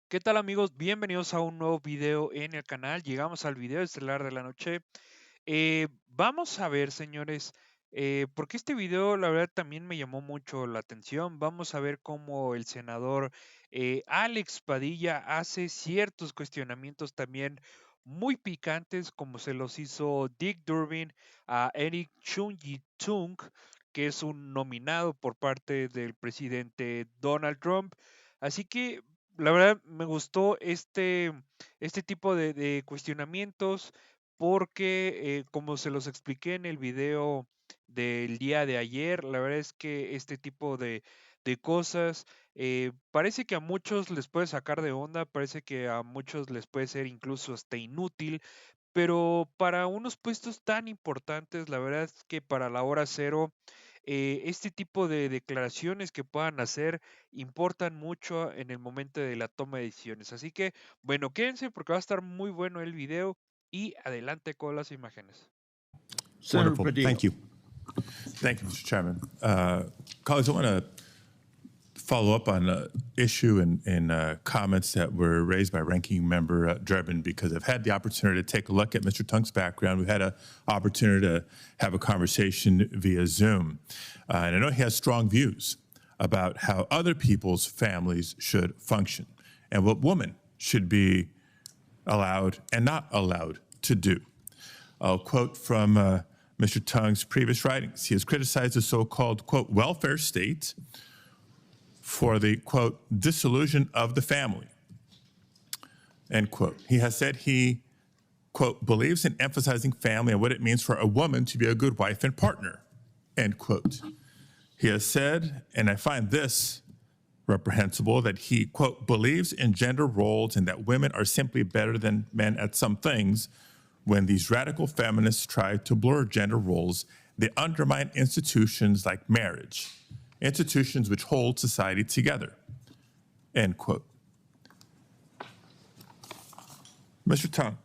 ¿Qué tal amigos? Bienvenidos a un nuevo video en el canal. Llegamos al video estelar de la noche. Vamos a ver, señores, porque este video la verdad también me llamó mucho la atención. Vamos a ver cómo el senador Alex Padilla hace ciertos cuestionamientos también muy picantes, como se los hizo Dick Durbin a Eric Chung, que es un nominado por parte del presidente Donald Trump. Así que la verdad me gustó este tipo de cuestionamientos porque como se los expliqué en el video del día de ayer, la verdad es que este tipo de cosas parece que a muchos les puede sacar de onda, parece que a muchos les puede ser incluso hasta inútil, pero para unos puestos tan importantes, la verdad es que para la hora cero, este tipo de declaraciones que puedan hacer importan mucho en el momento de la toma de decisiones. Así que, bueno, quédense porque va a estar muy bueno el video y adelante con las imágenes. Senator Wonderful. Padilla. Thank you. Thank you, Mr. Chairman. Colleagues, I want to follow up on an issue and comments that were raised by Ranking Member Durbin, because I've had the opportunity to take a look at Mr. Tunk's background. We've had an opportunity to have a conversation via Zoom. And I know he has strong views about how other people's families should function and what women should be allowed and not allowed to do. I'll quote from Mr. Tung's previous writings. He has criticized the so-called, quote, welfare state for the, quote, dissolution of the family, end quote. He has said he, quote, believes in emphasizing family and what it means for a woman to be a good wife and partner, end quote. He has said, and I find this reprehensible, that he, quote, believes in gender roles and that women are simply better than men at some things. When these radical feminists try to blur gender roles, they undermine institutions like marriage, institutions which hold society together, end quote. Mr. Tung,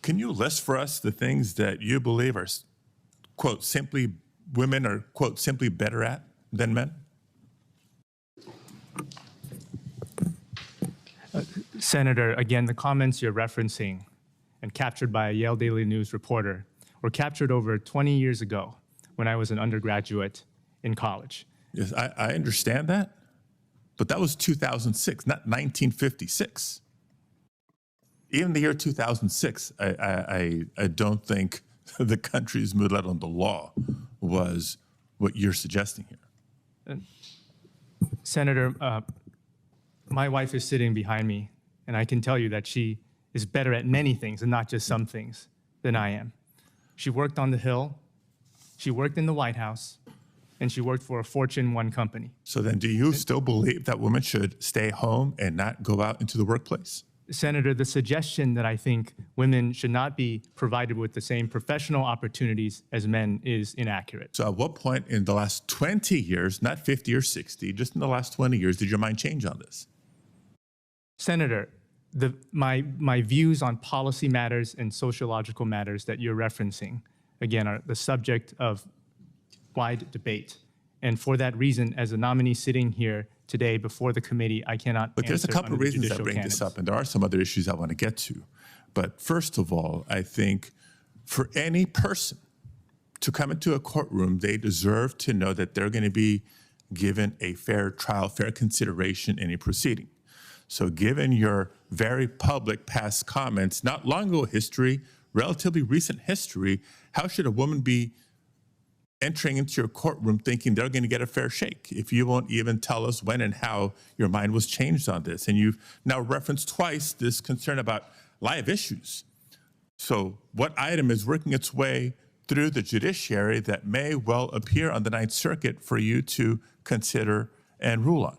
can you list for us the things that you believe are, quote, simply women are, quote, simply better at than men? Senator, again, the comments you're referencing and captured by a Yale Daily News reporter were captured over 20 years ago when I was an undergraduate in college. Yes, I understand that, but that was 2006, not 1956. Even the year 2006, I don't think the country's mood, let alone the law, was what you're suggesting here. Senator, my wife is sitting behind me, and I can tell you that she is better at many things and not just some things than I am. She worked on the Hill, she worked in the White House, and she worked for a Fortune 1 company. So then do you still believe that women should stay home and not go out into the workplace? Senator, the suggestion that I think women should not be provided with the same professional opportunities as men is inaccurate. So at what point in the last 20 years, not 50 or 60, just in the last 20 years, did your mind change on this? Senator, my views on policy matters and sociological matters that you're referencing, again, are the subject of wide debate. And for that reason, as a nominee sitting here today before the committee, I cannot But there's a answer couple of under the reasons I judicial bring this canons. up, and there are some other issues I want to get to. But first of all, I think for any person to come into a courtroom, they deserve to know that they're going to be given a fair trial, fair consideration in a proceeding. So given your very public past comments, not long ago history, relatively recent history, how should a woman be entering into your courtroom thinking they're going to get a fair shake if you won't even tell us when and how your mind was changed on this? And you've now referenced twice this concern about live issues. So what item is working its way through the judiciary that may well appear on the Ninth Circuit for you to consider and rule on?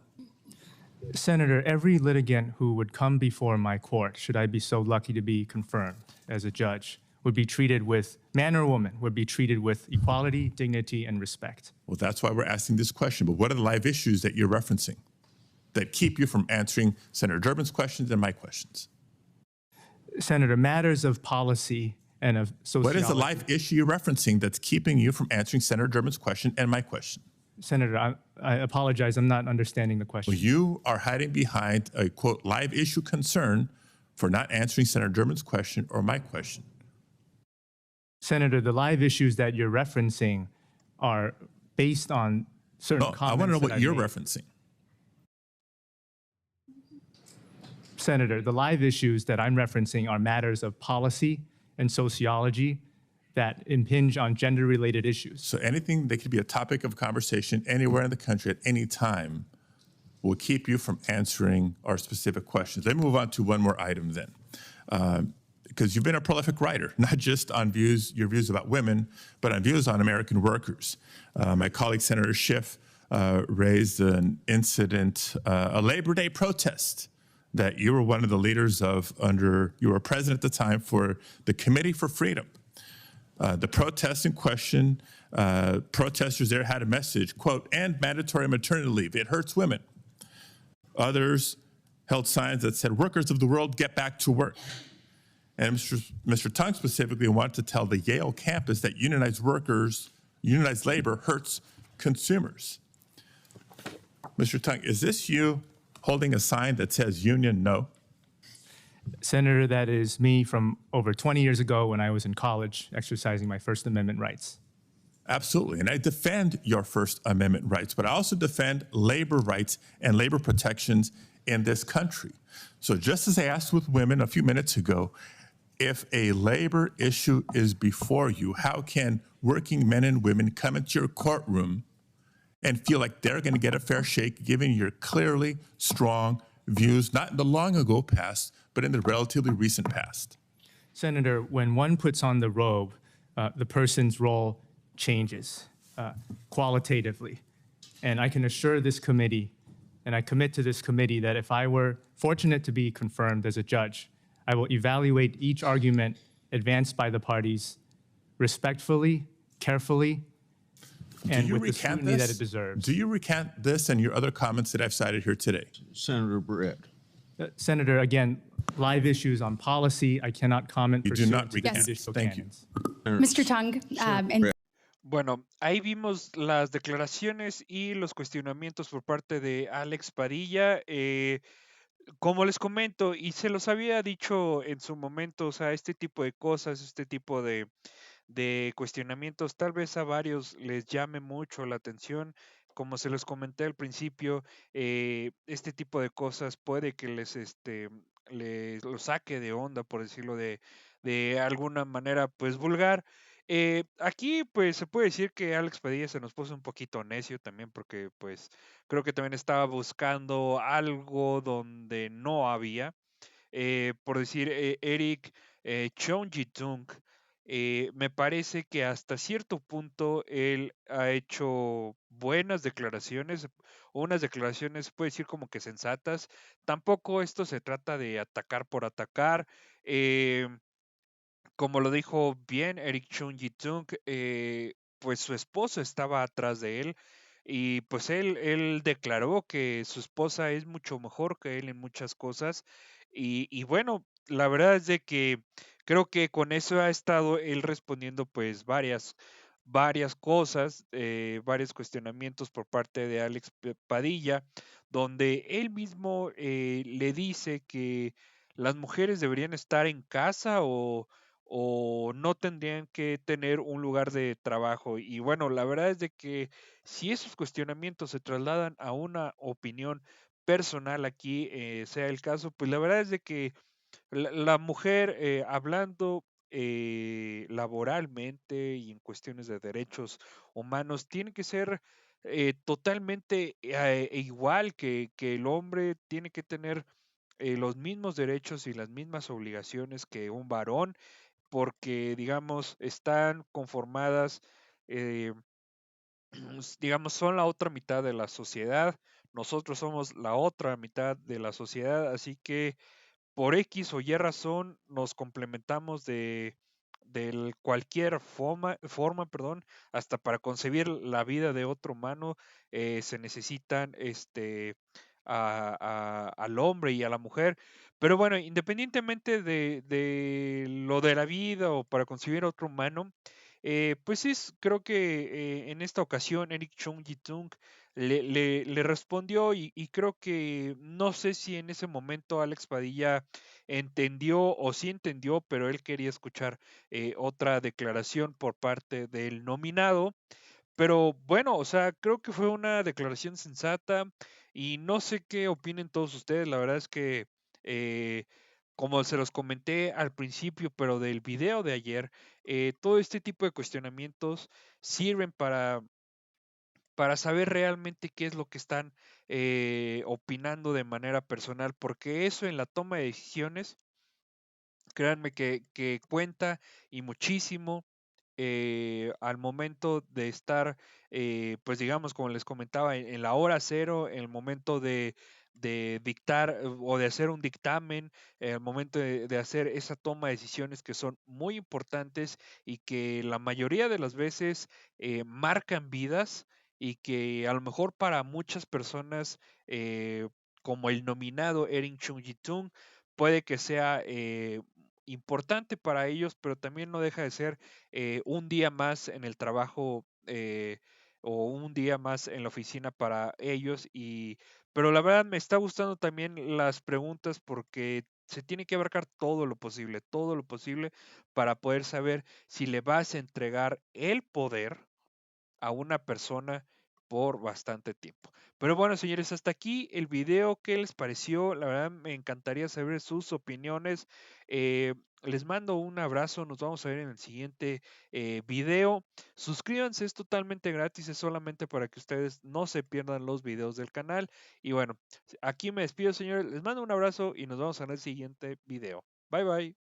Senator, every litigant who would come before my court, should I be so lucky to be confirmed as a judge, would be treated with, man or woman, would be treated with equality, dignity, and respect. Well, that's why we're asking this question. But what are the live issues that you're referencing that keep you from answering Senator Durbin's questions and my questions? Senator, matters of policy and of sociology. What is the live issue you're referencing that's keeping you from answering Senator Durbin's question and my question? Senator, I apologize. I'm not understanding the question. Well, you are hiding behind a, quote, live issue concern for not answering Senator Durbin's question or my question. Senator, the live issues that you're referencing are based on certain No, comments. I want to know that what I've you're made. referencing. Senator, the live issues that I'm referencing are matters of policy and sociology that impinge on gender-related issues. So anything that could be a topic of conversation anywhere in the country at any time will keep you from answering our specific questions. Let me move on to one more item then. Because you've been a prolific writer, not just on your views about women, but on views on American workers. My colleague, Senator Schiff, raised an incident, a Labor Day protest that you were one of the leaders of you were president at the time for the Committee for Freedom. The protest in question, protesters there had a message, quote, "End mandatory maternity leave. It hurts women." Others held signs that said, "Workers of the world, get back to work." And Mr. Tung specifically wanted to tell the Yale campus that unionized labor hurts consumers. Mr. Tung, is this you holding a sign that says union no? Senator, that is me from over 20 years ago when I was in college exercising my First Amendment rights. Absolutely, and I defend your First Amendment rights, but I also defend labor rights and labor protections in this country. So just as I asked with women a few minutes ago, if a labor issue is before you, how can working men and women come into your courtroom and feel like they're going to get a fair shake given your clearly strong views, not in the long ago past, but in the relatively recent past? Senator, when one puts on the robe, the person's role changes qualitatively. And I can assure this committee, and I commit to this committee, that if I were fortunate to be confirmed as a judge, I will evaluate each argument advanced by the parties respectfully, carefully, and with the scrutiny that it deserves. Do you recant this and your other comments that I've cited here today? Senator Brett. Senator, again, live issues on policy, I cannot comment. You do not pursuant to recant. judicial Thank you. canons. Mr. Tung, Bueno, ahí vimos las declaraciones y los cuestionamientos por parte de Alex Padilla. Como les comento, y se los había dicho en su momento, o sea, este tipo de cosas, este tipo de cuestionamientos, tal vez a varios les llame mucho la atención. Como se los comenté al principio, este tipo de cosas puede que les lo saque de onda, por decirlo de alguna manera, pues vulgar. Aquí, pues se puede decir que Alex Padilla se nos puso un poquito necio también, porque pues creo que también estaba buscando algo donde no había. Por decir, Eric Cheong-Jitung, me parece que hasta cierto punto él ha hecho buenas declaraciones, unas declaraciones, puede decir como que sensatas. Tampoco esto se trata de atacar por atacar. eh, Como lo dijo bien Eric Cheong-Jitung, pues su esposo estaba atrás de él y pues él declaró que su esposa es mucho mejor que él en muchas cosas y bueno, la verdad es de que creo que con eso ha estado él respondiendo pues varias cosas, varios cuestionamientos por parte de Alex Padilla, donde él mismo le dice que las mujeres deberían estar en casa o no tendrían que tener un lugar de trabajo. Y bueno, la verdad es de que si esos cuestionamientos se trasladan a una opinión personal aquí, sea el caso, pues la verdad es de que la mujer, hablando laboralmente y en cuestiones de derechos humanos, tiene que ser totalmente igual que el hombre, tiene que tener los mismos derechos y las mismas obligaciones que un varón, porque, digamos, están conformadas, eh, digamos, son la otra mitad de la sociedad, nosotros somos la otra mitad de la sociedad, así que por X o Y razón nos complementamos de cualquier forma, hasta para concebir la vida de otro humano se necesitan al hombre y a la mujer. Pero bueno, independientemente de lo de la vida o para concebir otro humano, pues creo que en esta ocasión Eric Chung Jitung le respondió y creo que no sé si en ese momento Alex Padilla entendió o sí entendió, pero él quería escuchar otra declaración por parte del nominado. Pero bueno, o sea, creo que fue una declaración sensata y no sé qué opinen todos ustedes. La verdad es que, eh, como se los comenté al principio, pero del video de ayer, todo este tipo de cuestionamientos sirven para saber realmente qué es lo que están opinando de manera personal, porque eso en la toma de decisiones, créanme que cuenta y muchísimo al momento de estar, pues digamos, como les comentaba, en la hora cero, en el momento de dictar o de hacer un dictamen, el momento de hacer esa toma de decisiones que son muy importantes y que la mayoría de las veces marcan vidas y que a lo mejor para muchas personas, como el nominado Erin Chung Tung, puede que sea importante para ellos, pero también no deja de ser un día más en el trabajo o un día más en la oficina para ellos. Pero la verdad me está gustando también las preguntas porque se tiene que abarcar todo lo posible para poder saber si le vas a entregar el poder a una persona por bastante tiempo. Pero bueno, señores, hasta aquí el video. ¿Qué les pareció? La verdad me encantaría saber sus opiniones. Les mando un abrazo. Nos vamos a ver en el siguiente video. Suscríbanse, es totalmente gratis. Es solamente para que ustedes no se pierdan los videos del canal. Y bueno, aquí me despido, señores. Les mando un abrazo y nos vemos en el siguiente video. Bye bye.